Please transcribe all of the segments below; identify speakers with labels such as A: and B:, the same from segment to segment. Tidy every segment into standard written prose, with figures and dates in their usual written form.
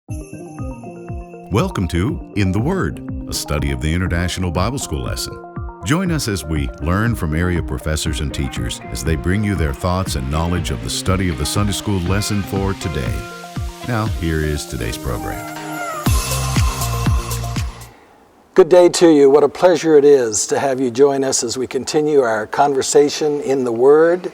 A: Welcome to In the Word, a study of the International Bible School lesson. Join us as we learn from area professors and teachers as they bring you their thoughts and knowledge of the study of the Sunday School lesson for today. Now, here is today's program.
B: Good day to you. What a pleasure it is to have you join us as we continue our conversation in the Word.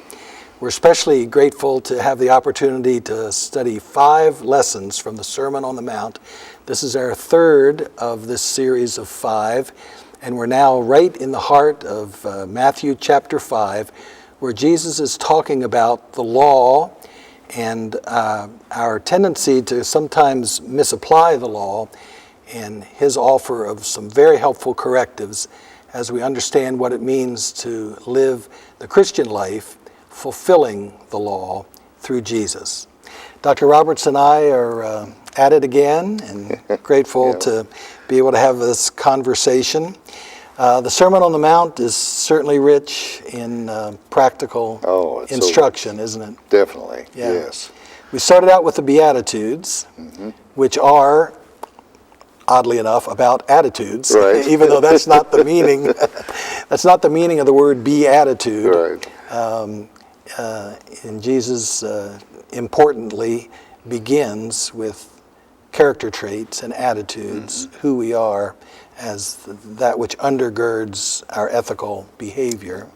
B: We're especially grateful to have the opportunity to study 5 lessons from the Sermon on the Mount. This is our third of this series of 5, and we're now right in the heart of Matthew chapter 5, where Jesus is talking about the law and our tendency to sometimes misapply the law, and his offer of some very helpful correctives as we understand what it means to live the Christian life fulfilling the law through Jesus. Dr. Roberts and I are at it again and grateful to be able to have this conversation. The Sermon on the Mount is certainly rich in practical instruction, isn't it?
C: Definitely, yes.
B: We started out with the Beatitudes, which are, oddly enough, about attitudes,
C: right.
B: even though that's not the meaning. That's not the meaning of the word beatitude.
C: Right.
B: And Jesus importantly begins with character traits and attitudes, who we are as that which undergirds our ethical behavior.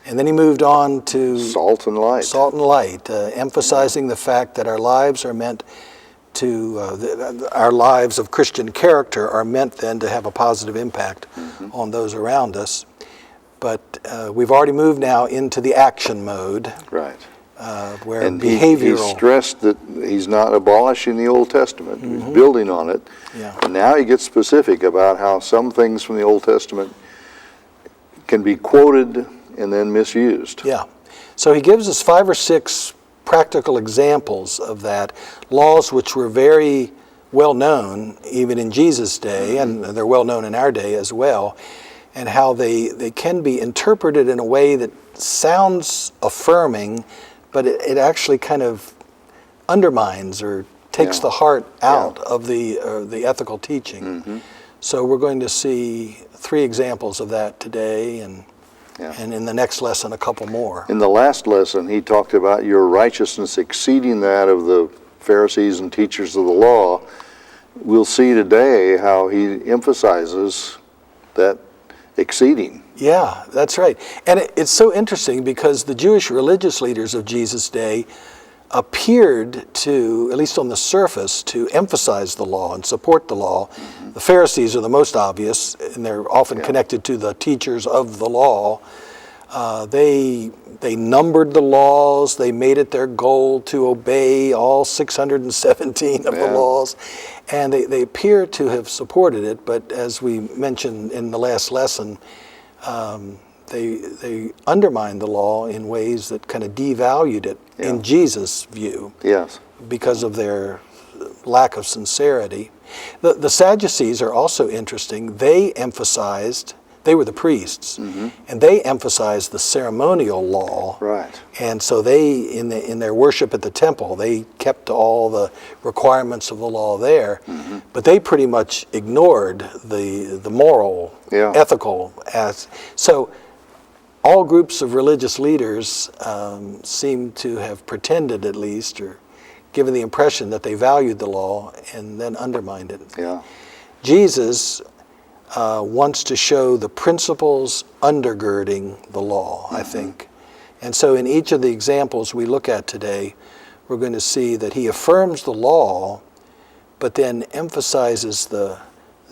B: And then he moved on to
C: salt and light,
B: emphasizing the fact that our lives are meant to, our lives of Christian character are meant then to have a positive impact on those around us. But we've already moved now into the action mode.
C: Right.
B: Where
C: and
B: behavioral...
C: he stressed that he's not abolishing the Old Testament. He's building on it.
B: Yeah.
C: And now he gets specific about how some things from the Old Testament can be quoted and then misused.
B: Yeah. So he gives us 5 or 6 practical examples of that. Laws which were very well known even in Jesus' day, and they're well known in our day as well, and how they can be interpreted in a way that sounds affirming, but it actually kind of undermines or takes the heart out of the ethical teaching. So we're going to see 3 examples of that today, and in the next lesson a couple more.
C: In the last lesson, he talked about your righteousness exceeding that of the Pharisees and teachers of the law. We'll see today how he emphasizes that exceeding.
B: Yeah, that's right. And it's so interesting because the Jewish religious leaders of Jesus' day appeared to, at least on the surface, to emphasize the law and support the law. The Pharisees are the most obvious, and they're often connected to the teachers of the law. They numbered the laws. They made it their goal to obey all 617 of the laws. And they appear to have supported it, but as we mentioned in the last lesson, they undermined the law in ways that kind of devalued it in Jesus' view because of their lack of sincerity. The Sadducees are also interesting. They were the priests, and they emphasized the ceremonial law.
C: Right.
B: And so they, in their worship at the temple, they kept all the requirements of the law there, but they pretty much ignored the moral, ethical. So all groups of religious leaders seem to have pretended, at least, or given the impression that they valued the law and then undermined it.
C: Yeah.
B: Jesus wants to show the principles undergirding the law, I think. And so in each of the examples we look at today, we're going to see that he affirms the law, but then emphasizes the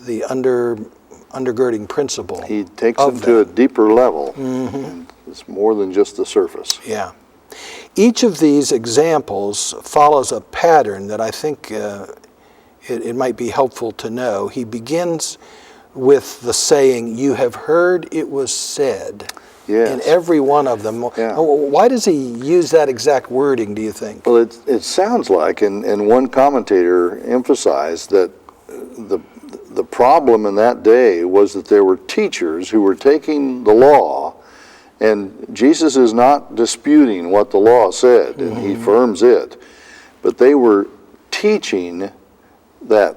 B: undergirding principle.
C: He takes it to a deeper level. It's more than just the surface.
B: Yeah. Each of these examples follows a pattern that I think it might be helpful to know. He begins with the saying, "You have heard it was said."
C: Yes.
B: In every one of them. Why does he use that exact wording, do you think?
C: Well, it sounds like, and one commentator emphasized that the problem in that day was that there were teachers who were taking the law, and Jesus is not disputing what the law said, and he affirms it, but they were teaching that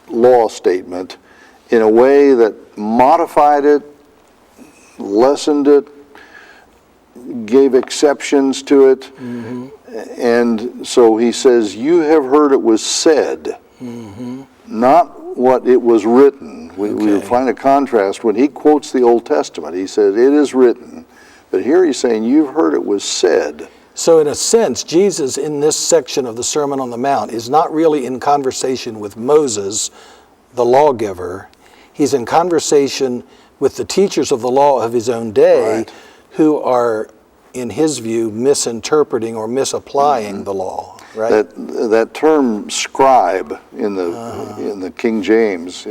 C: law statement in a way that modified it, lessened it, gave exceptions to it. Mm-hmm. And so he says, you have heard it was said, mm-hmm. not what it was written. We find a contrast when he quotes the Old Testament. He said, it is written. But here he's saying, you've heard it was said.
B: So in a sense, Jesus in this section of the Sermon on the Mount is not really in conversation with Moses, the lawgiver. He's in conversation with the teachers of the law of his own day, right, who are, in his view, misinterpreting or misapplying mm-hmm. the law. Right?
C: That term scribe in the King James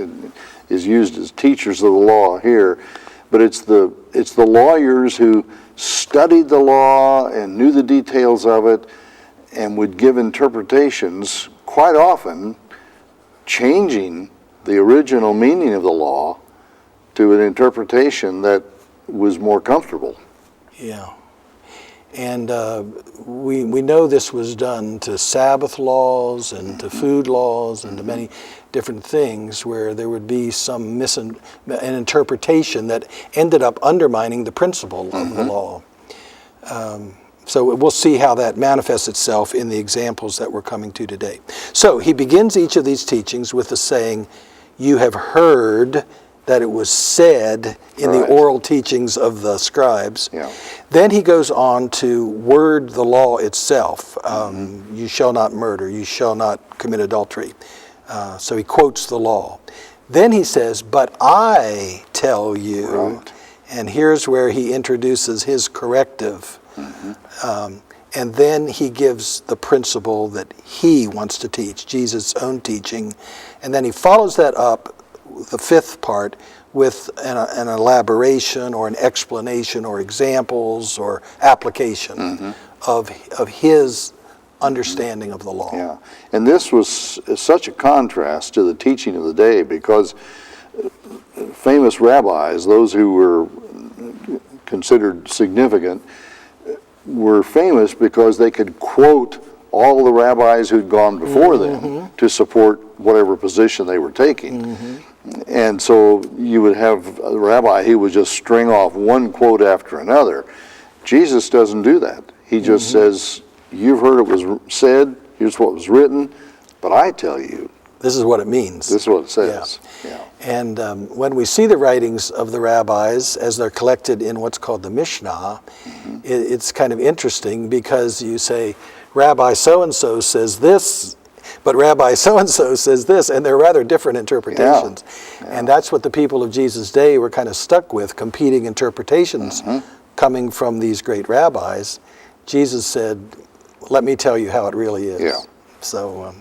C: is used as teachers of the law here, but it's the lawyers who studied the law and knew the details of it and would give interpretations, quite often changing the original meaning of the law to an interpretation that was more comfortable.
B: Yeah. And we know this was done to Sabbath laws and to food laws and to many different things where there would be some an interpretation that ended up undermining the principle of the law. So we'll see how that manifests itself in the examples that we're coming to today. So he begins each of these teachings with the saying, you have heard that it was said in the oral teachings of the scribes. Yeah. Then he goes on to word the law itself. You shall not murder, you shall not commit adultery. So he quotes the law. Then he says, but I tell you, and here's where he introduces his corrective. And then he gives the principle that he wants to teach, Jesus' own teaching. And then he follows that up, the fifth part, with an elaboration or an explanation or examples or application of his understanding of the law.
C: Yeah, and this was such a contrast to the teaching of the day because famous rabbis, those who were considered significant, were famous because they could quote all the rabbis who'd gone before them to support whatever position they were taking. And so you would have a rabbi who would just string off one quote after another. Jesus doesn't do that. He just says, you've heard it was said, here's what was written, but I tell you.
B: This is what it means.
C: This is what it says.
B: Yeah. And when we see the writings of the rabbis as they're collected in what's called the Mishnah, it's kind of interesting because you say, Rabbi so-and-so says this, but Rabbi so-and-so says this, and they're rather different interpretations. Yeah. And that's what the people of Jesus' day were kind of stuck with, competing interpretations coming from these great rabbis. Jesus said, let me tell you how it really is.
C: Yeah.
B: So,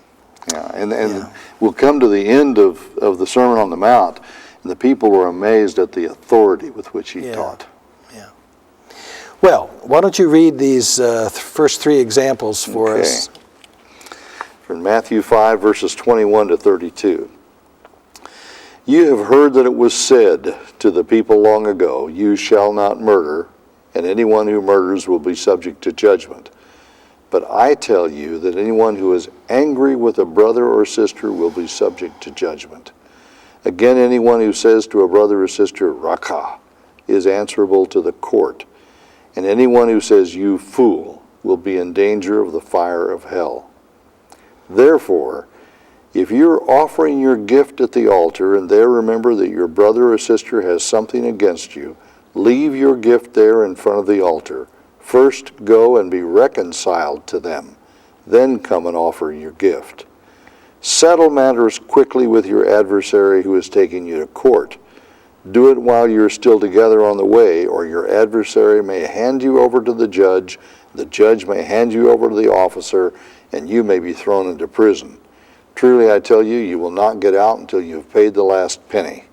C: and we'll come to the end of the Sermon on the Mount, and the people were amazed at the authority with which he taught.
B: Yeah. Well, why don't you read these first three examples for us?
C: From Matthew 5, verses 21 to 32. You have heard that it was said to the people long ago, you shall not murder, and anyone who murders will be subject to judgment. But I tell you that anyone who is angry with a brother or sister will be subject to judgment. Again, anyone who says to a brother or sister, Rakah, is answerable to the court. And anyone who says, you fool, will be in danger of the fire of hell. Therefore, if you're offering your gift at the altar and there remember that your brother or sister has something against you, leave your gift there in front of the altar. First go and be reconciled to them. Then come and offer your gift. Settle matters quickly with your adversary who is taking you to court. Do it while you're still together on the way, or your adversary may hand you over to the judge may hand you over to the officer, and you may be thrown into prison. Truly I tell you, you will not get out until you have paid the last penny.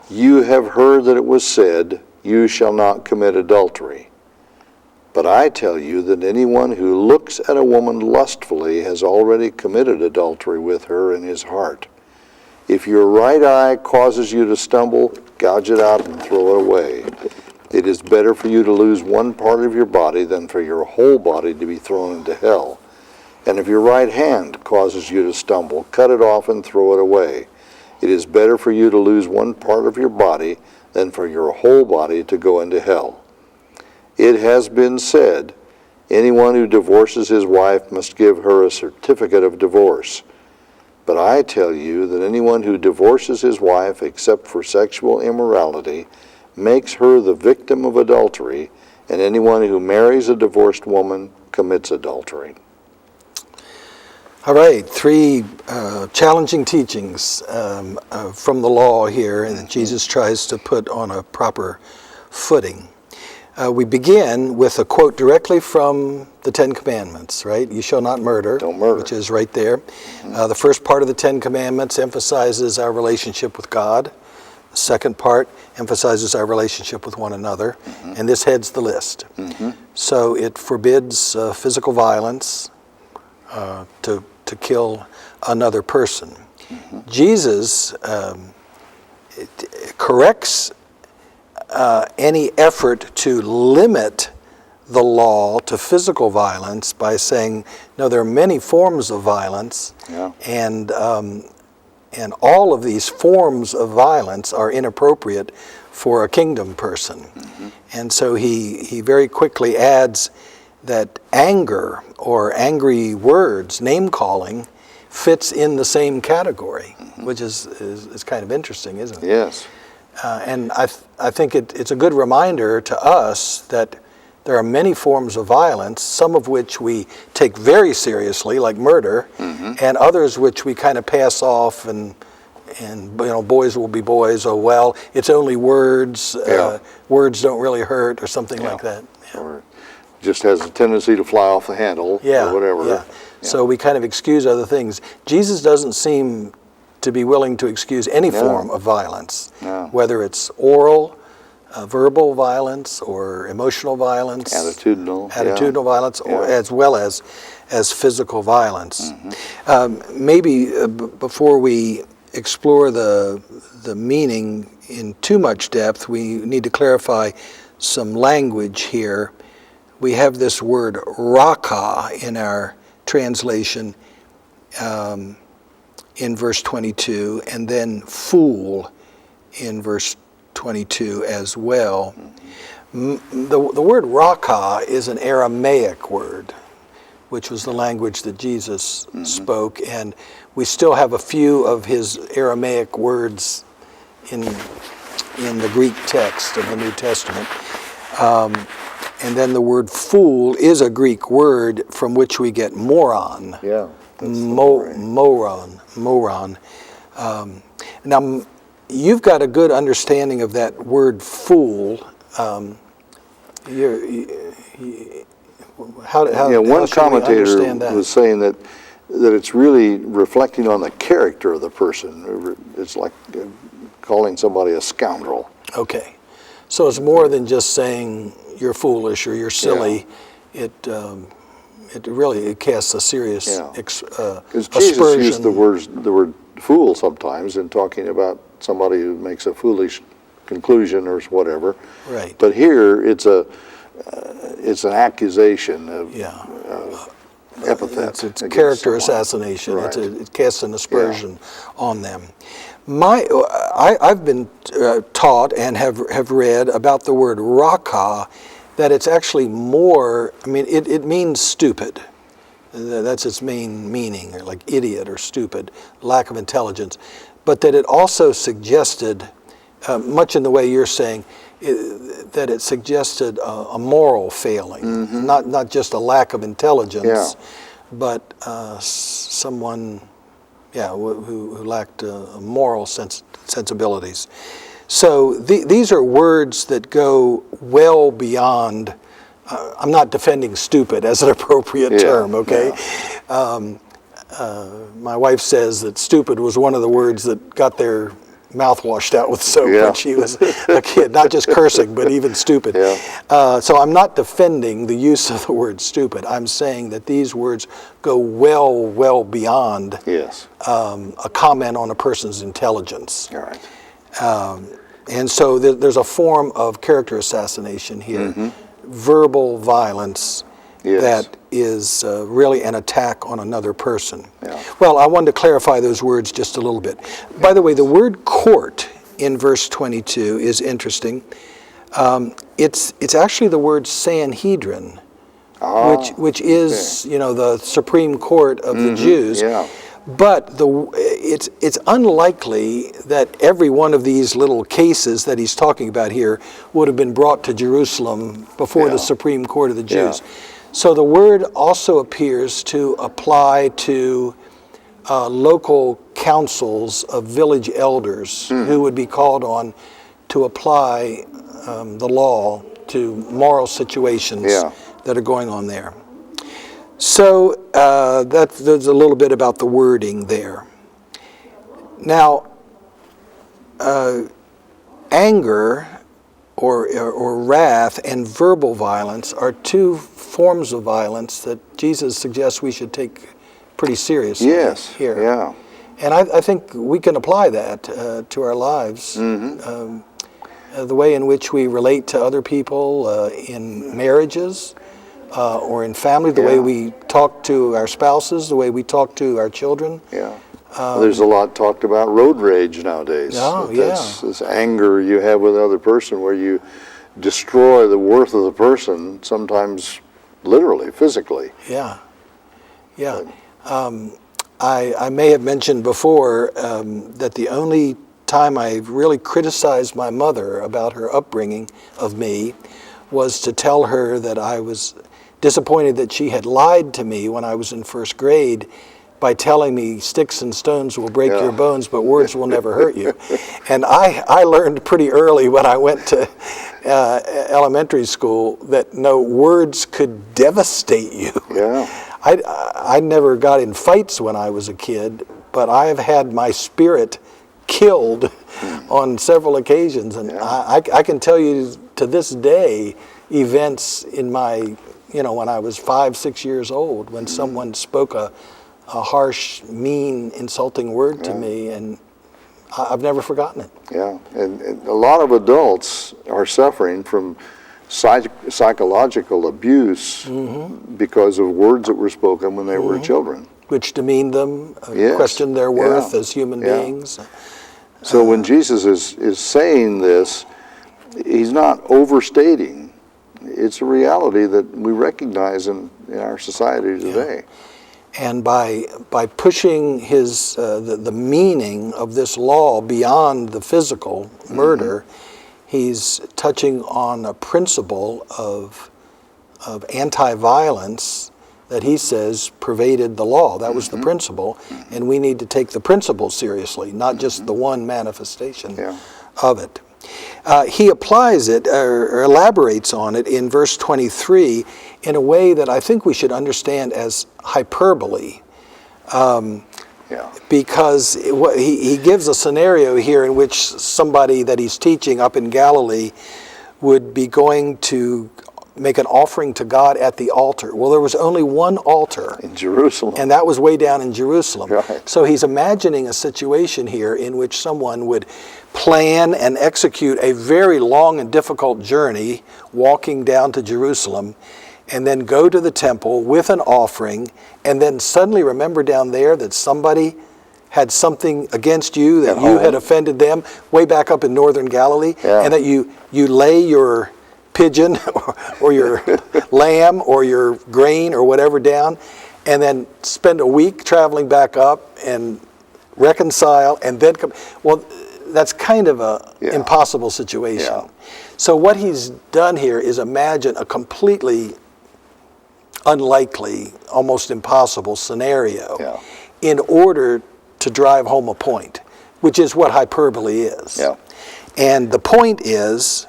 C: You have heard that it was said, you shall not commit adultery. But I tell you that anyone who looks at a woman lustfully has already committed adultery with her in his heart. If your right eye causes you to stumble, gouge it out and throw it away. It is better for you to lose one part of your body than for your whole body to be thrown into hell. And if your right hand causes you to stumble, cut it off and throw it away. It is better for you to lose one part of your body than for your whole body to go into hell. It has been said, anyone who divorces his wife must give her a certificate of divorce. But I tell you that anyone who divorces his wife except for sexual immorality makes her the victim of adultery, and anyone who marries a divorced woman commits adultery.
B: All right, three challenging teachings from the law here, and that Jesus tries to put on a proper footing. We begin with a quote directly from the Ten Commandments, right? You shall not murder,
C: Don't murder.
B: which is right there. The first part of the Ten Commandments emphasizes our relationship with God. The second part emphasizes our relationship with one another, and this heads the list. So it forbids physical violence, to kill another person. Jesus corrects any effort to limit the law to physical violence by saying, no, there are many forms of violence, and all of these forms of violence are inappropriate for a kingdom person. And so he very quickly adds that anger or angry words, name-calling, fits in the same category, which is kind of interesting, isn't it?
C: Yes.
B: And I think it's a good reminder to us that there are many forms of violence, some of which we take very seriously, like murder, and others which we kind of pass off, and boys will be boys. Oh well, it's only words. Words don't really hurt, or something like that.
C: Or just has a tendency to fly off the handle, or whatever.
B: So we kind of excuse other things. Jesus doesn't seem to be willing to excuse any form of violence, whether it's oral, verbal violence, or emotional violence, attitudinal violence, or as well as physical violence. Maybe before we explore the meaning in too much depth, we need to clarify some language here. We have this word rakah in our translation in verse 22, and then fool in verse 22 as well. The word rakah is an Aramaic word, which was the language that Jesus spoke, and we still have a few of his Aramaic words in the Greek text of the New Testament. And then the word fool is a Greek word from which we get moron. Moron. Now, you've got a good understanding of that word fool.
C: One
B: should
C: commentator was saying that it's really reflecting on the character of the person. It's like calling somebody a scoundrel.
B: Okay. So it's more than just saying you're foolish or you're silly. It really casts a serious
C: Because Jesus used the word fool sometimes in talking about somebody who makes a foolish conclusion or whatever.
B: Right.
C: But here it's an accusation of epithet.
B: It's character assassination.
C: Right.
B: It casts an aspersion on them. I've been taught and have read about the word rakah, that it's actually more, it means stupid. That's its main meaning, like idiot or stupid, lack of intelligence. But that it also suggested, much in the way you're saying, that it suggested a moral failing, not just a lack of intelligence, but someone who lacked moral sensibilities. So these are words that go well beyond, I'm not defending stupid as an appropriate term, okay? My wife says that stupid was one of the words that got their mouth washed out with soap when she was a kid, not just cursing, but even stupid. So I'm not defending the use of the word stupid. I'm saying that these words go well beyond a comment on a person's intelligence.
C: All right.
B: And so there's a form of character assassination here, verbal violence,
C: Yes.
B: that is really an attack on another person.
C: Yeah.
B: Well, I wanted to clarify those words just a little bit. By the way, the word court in verse 22 is interesting. It's actually the word Sanhedrin, which is the Supreme Court of the Jews.
C: Yeah.
B: But it's unlikely that every one of these little cases that he's talking about here would have been brought to Jerusalem before the Supreme Court of the Jews.
C: Yeah.
B: So the word also appears to apply to local councils of village elders who would be called on to apply the law to moral situations that are going on there. So there's a little bit about the wording there. Now, anger or wrath and verbal violence are two forms of violence that Jesus suggests we should take pretty seriously here.
C: Yeah.
B: And I think we can apply that to our lives. The way in which we relate to other people in marriages or in family, the way we talk to our spouses, the way we talk to our children.
C: Yeah. There's a lot talked about road rage nowadays.
B: Oh,
C: That's this anger you have with another person where you destroy the worth of the person, sometimes literally, physically.
B: Yeah. I may have mentioned before that the only time I really criticized my mother about her upbringing of me was to tell her that I was disappointed that she had lied to me when I was in first grade by telling me sticks and stones will break your bones, but words will never hurt you. And I learned pretty early when I went to elementary school that no, words could devastate you.
C: Yeah.
B: I never got in fights when I was a kid, but I have had my spirit killed on several occasions. And I can tell you to this day events in my, when I was 5, 6 years old, when someone spoke a harsh, mean, insulting word to me, and I've never forgotten it.
C: Yeah, and a lot of adults are suffering from psychological abuse because of words that were spoken when they were children.
B: Which demeaned them, questioned their worth as human beings.
C: So when Jesus is saying this, he's not overstating. It's a reality that we recognize in our society today.
B: And by pushing his the meaning of this law beyond the physical murder, he's touching on a principle of anti-violence that he says pervaded the law. That was the principle, and we need to take the principle seriously, not just the one manifestation of it. He applies it or elaborates on it in verse 23 in a way that I think we should understand as hyperbole. Because he gives a scenario here in which somebody that he's teaching up in Galilee would be going to make an offering to God at the altar. Well, there was only one altar.
C: In Jerusalem.
B: And that was way down in Jerusalem.
C: Right.
B: So he's imagining a situation here in which someone would plan and execute a very long and difficult journey walking down to Jerusalem and then go to the temple with an offering and then suddenly remember down there that somebody had something against you, that you had offended them way back up in northern Galilee, and that you lay your pigeon or your lamb or your grain or whatever down, and then spend a week traveling back up and reconcile and then come. Well, that's kind of a impossible situation. Yeah. So what he's done here is imagine a completely unlikely, almost impossible scenario in order to drive home a point, which is what hyperbole is. Yeah. And the point is,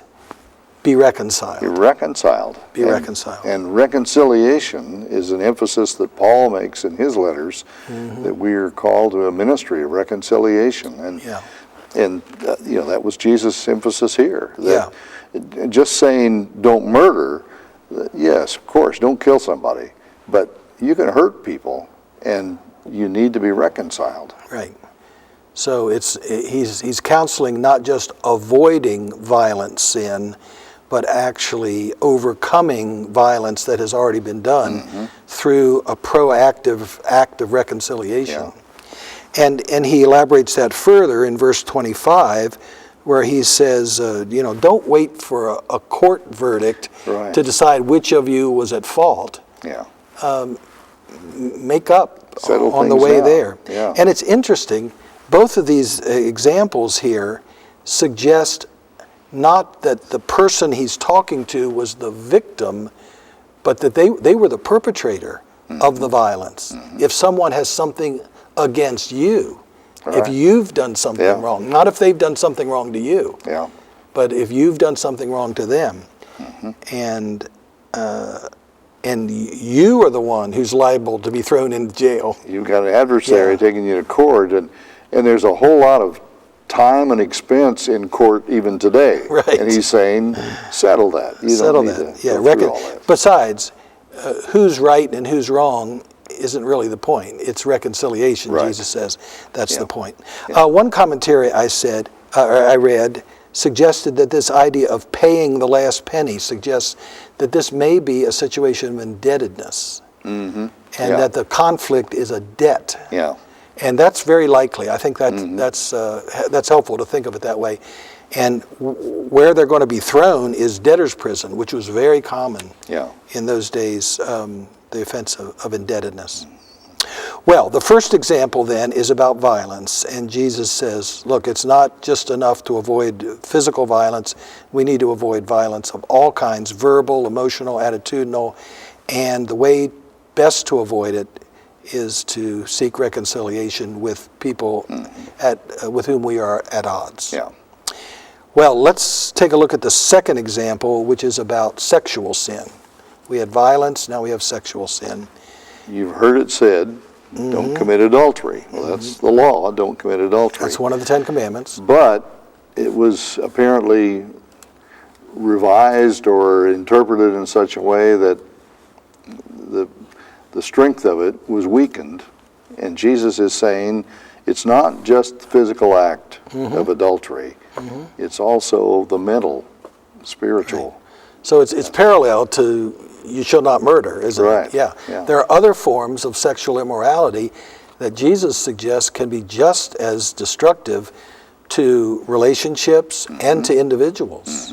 B: be reconciled.
C: Be reconciled.
B: Be reconciled.
C: And reconciliation is an emphasis that Paul makes in his letters, that we are called to a ministry of reconciliation. And that was Jesus' emphasis here. That just saying don't murder, yes, of course, don't kill somebody, but you can hurt people, and you need to be reconciled.
B: Right. So he's counseling not just avoiding violent sin, but actually overcoming violence that has already been done through a proactive act of reconciliation. And he elaborates that further in verse 25, where he says, don't wait for a court verdict to decide which of you was at fault. Make up
C: Settle
B: on the
C: things
B: way
C: out.
B: there.
C: Yeah.
B: And it's interesting, both of these examples here suggest not that the person he's talking to was the victim, but that they were the perpetrator of the violence. If someone has something against you, if you've done something wrong, not if they've done something wrong to you, but if you've done something wrong to them, and you are the one who's liable to be thrown into jail.
C: You've got an adversary taking you to court, and there's a whole lot of time and expense in court even today.
B: Right.
C: And he's saying, settle that. You
B: Settle
C: don't need
B: that.
C: to
B: Yeah.
C: go through all that.
B: Besides, who's right and who's wrong isn't really the point. It's reconciliation, Jesus says. That's the point. One commentary I read suggested that this idea of paying the last penny suggests that this may be a situation of indebtedness, and that the conflict is a debt. And that's very likely. I think that's helpful to think of it that way. And where they're going to be thrown is debtor's prison, which was very common in those days, the offense of indebtedness. Well, the first example then is about violence. And Jesus says, look, it's not just enough to avoid physical violence. We need to avoid violence of all kinds, verbal, emotional, attitudinal. And the way best to avoid it is to seek reconciliation with people with whom we are at odds. Well, let's take a look at the second example, which is about sexual sin. We had violence, now we have sexual sin.
C: You've heard it said, don't commit adultery. Well, that's the law, don't commit adultery.
B: That's one of the 10 Commandments.
C: But it was apparently revised or interpreted in such a way that the strength of it was weakened. And Jesus is saying it's not just the physical act of adultery. It's also the mental, spiritual.
B: So it's parallel to you shall not murder, isn't it? Yeah. There are other forms of sexual immorality that Jesus suggests can be just as destructive to relationships and to individuals.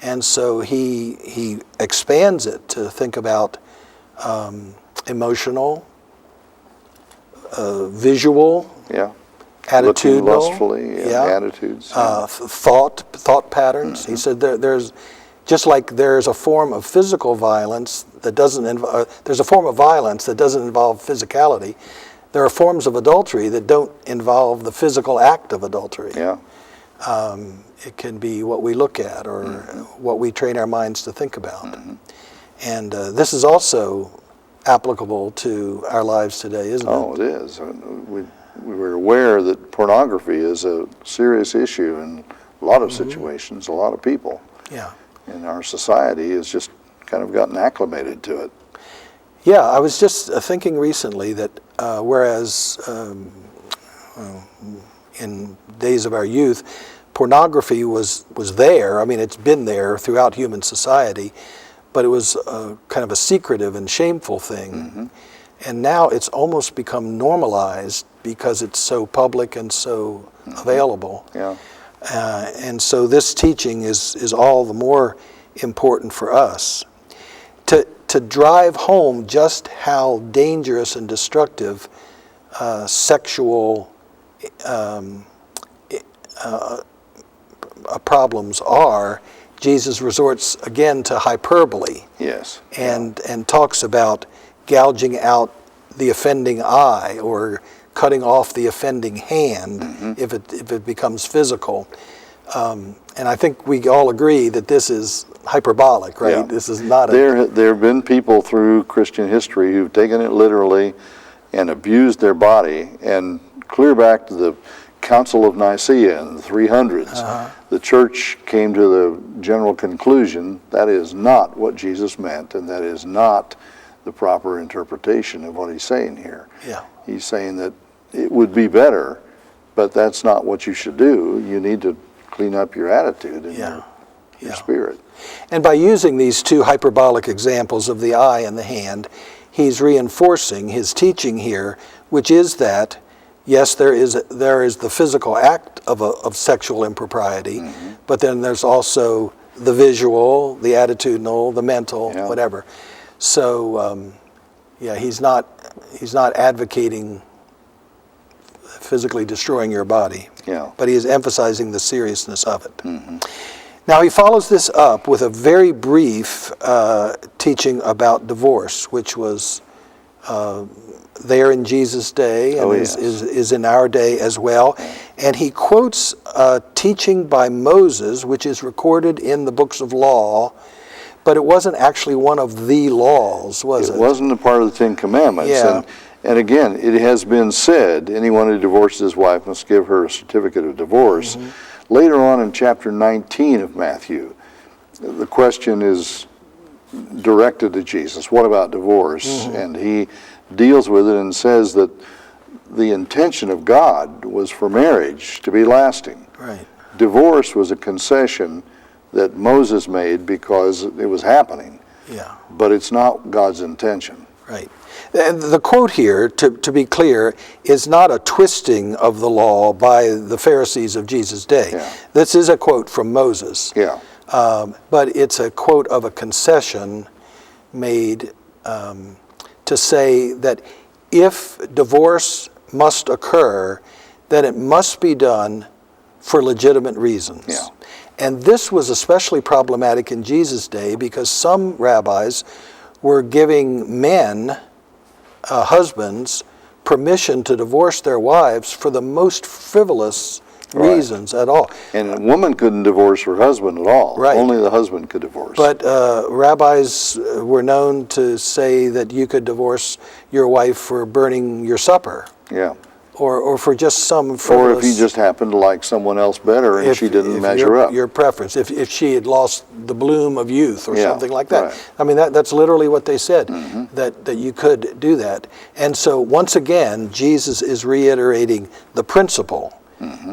B: And so he expands it to think about emotional, visual, attitudinal,
C: looking lustfully, attitudes,
B: thought patterns. He said there's just like there's a form of physical violence that doesn't there's a form of violence that doesn't involve physicality. There are forms of adultery that don't involve the physical act of adultery. It can be what we look at or what we train our minds to think about. And this is also applicable to our lives today, isn't it?
C: Oh, it is. We were aware that pornography is a serious issue in a lot of situations, a lot of people. And our society has just kind of gotten acclimated to it.
B: Yeah, I was just thinking recently that whereas in days of our youth, pornography was there. I mean, it's been there throughout human society, but it was kind of a secretive and shameful thing. And now it's almost become normalized because it's so public and so available. And so this teaching is all the more important for us. To drive home just how dangerous and destructive sexual problems are, Jesus resorts again to hyperbole. And talks about gouging out the offending eye or cutting off the offending hand if it becomes physical. And I think we all agree that this is hyperbolic, right? This is not
C: there have been people through Christian history who've taken it literally and abused their body. And clear back to the Council of Nicaea in the 300s, the church came to the general conclusion that is not what Jesus meant, and that is not the proper interpretation of what he's saying here. He's saying that it would be better, but that's not what you should do. You need to clean up your attitude and your spirit.
B: And by using these two hyperbolic examples of the eye and the hand, he's reinforcing his teaching here, which is that, yes, there is the physical act of sexual impropriety, but then there's also the visual, the attitudinal, the mental, whatever. So, he's not advocating physically destroying your body, but he is emphasizing the seriousness of it. Now he follows this up with a very brief teaching about divorce, which was there in Jesus' day and is in our day as well. And he quotes a teaching by Moses, which is recorded in the books of law, but it wasn't actually one of the laws, was it?
C: It wasn't a part of the Ten Commandments. And again, it has been said, anyone who divorces his wife must give her a certificate of divorce. Later on in chapter 19 of Matthew, the question is directed to Jesus, what about divorce? And he deals with it and says that the intention of God was for marriage to be lasting.
B: Right.
C: Divorce was a concession that Moses made because it was happening. But it's not God's intention.
B: Right. And the quote here, to be clear, is not a twisting of the law by the Pharisees of Jesus' day. This is a quote from Moses. But it's a quote of a concession made to say that if divorce must occur, then it must be done for legitimate reasons. And this was especially problematic in Jesus' day because some rabbis were giving men, husbands, permission to divorce their wives for the most frivolous reasons at all.
C: And a woman couldn't divorce her husband at all. Only the husband could divorce.
B: But rabbis were known to say that you could divorce your wife for burning your supper. Or for just some frivolous...
C: Or if you just happened to like someone else better and she didn't measure up.
B: Your preference. If she had lost the bloom of youth or something like that. I mean, that's literally what they said, that you could do that. And so once again, Jesus is reiterating the principle.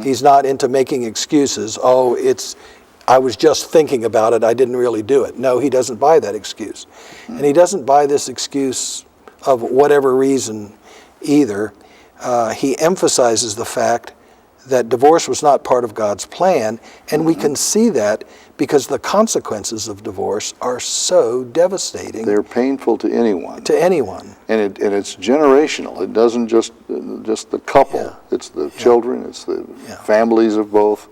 B: He's not into making excuses. I was just thinking about it, I didn't really do it. No, he doesn't buy that excuse. And he doesn't buy this excuse of whatever reason either. He emphasizes the fact that divorce was not part of God's plan, and we can see that because the consequences of divorce are so devastating.
C: They're painful to anyone. And it's generational. It doesn't just the couple. It's the children, it's the families of both.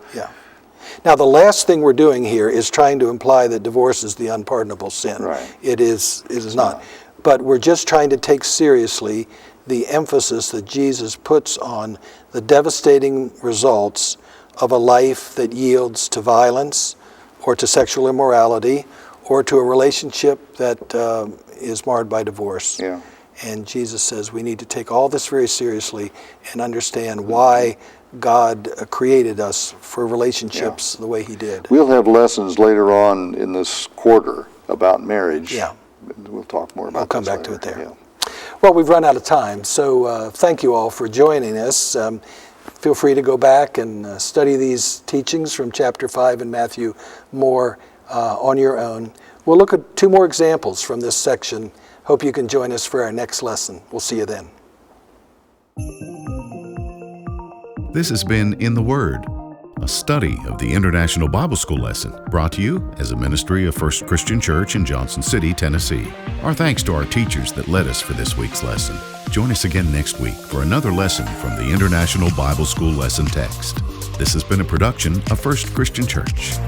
B: Now the last thing we're doing here is trying to imply that divorce is the unpardonable sin. It is not. But we're just trying to take seriously the emphasis that Jesus puts on the devastating results of a life that yields to violence or to sexual immorality or to a relationship that is marred by divorce. And Jesus says we need to take all this very seriously and understand why God created us for relationships the way he did.
C: We'll have lessons later on in this quarter about marriage. We'll talk more about
B: that. I'll come back to it there. Well, we've run out of time, so thank you all for joining us. Feel free to go back and study these teachings from chapter 5 in Matthew more on your own. We'll look at 2 more examples from this section. Hope you can join us for our next lesson. We'll see you then.
A: This has been In the Word, a study of the International Bible School lesson brought to you as a ministry of First Christian Church in Johnson City, Tennessee. Our thanks to our teachers that led us for this week's lesson. Join us again next week for another lesson from the International Bible School lesson text. This has been a production of First Christian Church.